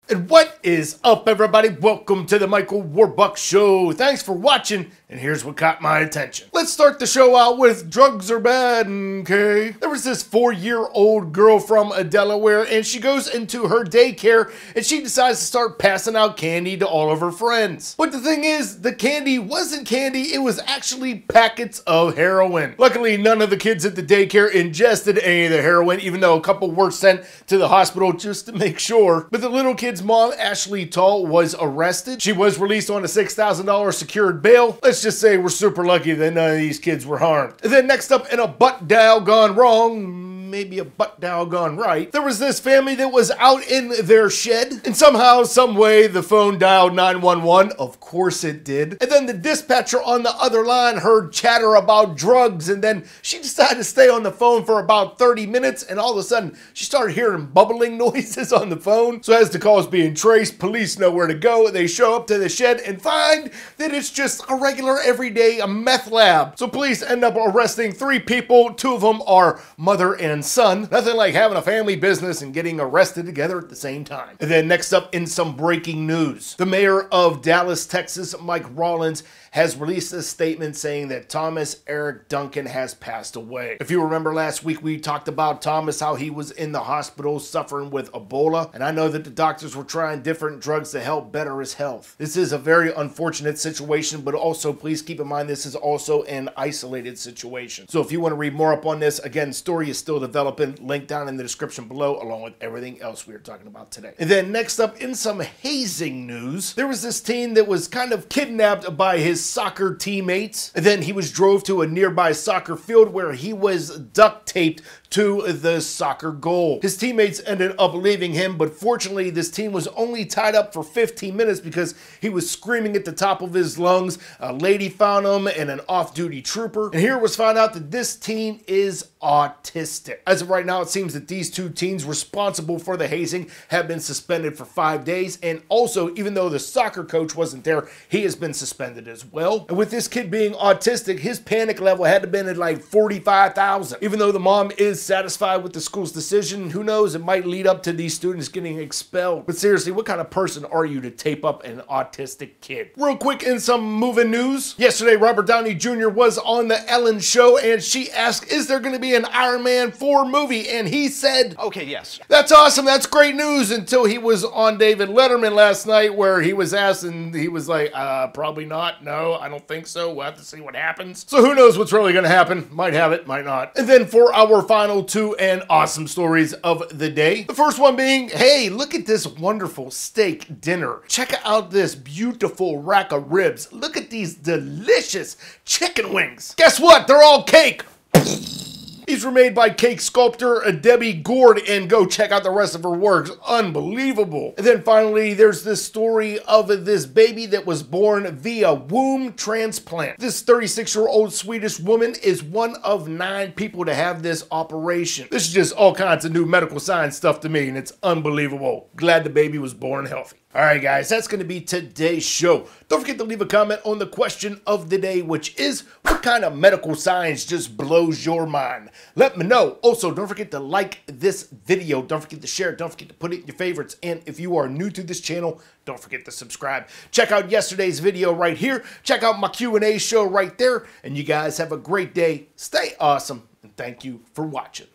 And what is up, everybody? Welcome to the Michael Warbuck Show. Thanks for watching, and here's what caught my attention. Let's start the show out with drugs are bad, okay? There was this 4-year-old girl from Delaware, and she goes into her daycare, and she decides to start passing out candy to all of her friends. But the thing is, the candy wasn't candy, it was actually packets of heroin. Luckily, none of the kids at the daycare ingested any of the heroin, even though a couple were sent to the hospital just to make sure. But the little kid's mom, Ashley Tall, was arrested. She was released on a $6,000 secured bail. Let's just say we're super lucky that none of these kids were harmed. And then next up, in a butt dial gone wrong, maybe a butt dial gone right, there was this family that was out in their shed, and somehow, some way, the phone dialed 911. Of course it did. And then the dispatcher on the other line heard chatter about drugs, and then she decided to stay on the phone for about 30 minutes, and all of a sudden, she started hearing bubbling noises on the phone. So as the call is being traced, police know where to go. They show up to the shed and find that it's just a regular, everyday meth lab. So police end up arresting 3 people. 2 of them are mother and son. Nothing like having a family business and getting arrested together at the same time. And then next up, in some breaking news, the mayor of Dallas, Texas, Mike Rawlins, has released a statement saying that Thomas Eric Duncan has passed away. If you remember last week, we talked about Thomas, how he was in the hospital suffering with Ebola, and I know that the doctors were trying different drugs to help better his health. This is a very unfortunate situation, but also please keep in mind this is also an isolated situation. So if you want to read more up on this, again, story is still developing, link down in the description below, along with everything else we are talking about today. And then next up, in some hazing news, there was this teen that was kind of kidnapped by his soccer teammates, and then he was drove to a nearby soccer field where he was duct taped to the soccer goal. His teammates ended up leaving him, but fortunately this teen was only tied up for 15 minutes because he was screaming at the top of his lungs. A lady found him and an off-duty trooper, and here it was found out that this teen is autistic. As of right now, it seems that these 2 teens responsible for the hazing have been suspended for 5 days, and also, even though the soccer coach wasn't there, he has been suspended as well. And with this kid being autistic, his panic level had to have been at like 45,000. Even though the mom is satisfied with the school's decision, who knows, it might lead up to these students getting expelled. But seriously, what kind of person are you to tape up an autistic kid? Real quick, in some moving news, yesterday Robert Downey Jr. was on the Ellen show, and she asked, is there going to be an Iron Man 4 movie? And he said, okay, yes. That's awesome, that's great news, until he was on David Letterman last night, where he was asked and he was like, probably not, no, I don't think so, we'll have to see what happens. So who knows what's really going to happen, might have it, might not. And then for our final 2 and awesome stories of the day, the first one being, hey, look at this wonderful steak dinner. Check out this beautiful rack of ribs. Look at these delicious chicken wings. Guess what? They're all cake. These were made by cake sculptor Debbie Gord, and go check out the rest of her works. Unbelievable. And then finally, there's this story of this baby that was born via womb transplant. This 36-year-old Swedish woman is one of 9 people to have this operation. This is just all kinds of new medical science stuff to me, and it's unbelievable. Glad the baby was born healthy. Alright guys, that's going to be today's show. Don't forget to leave a comment on the question of the day, which is, what kind of medical science just blows your mind? Let me know. Also, don't forget to like this video. Don't forget to share it. Don't forget to put it in your favorites. And if you are new to this channel, don't forget to subscribe. Check out yesterday's video right here. Check out my Q&A show right there. And you guys have a great day. Stay awesome. And thank you for watching.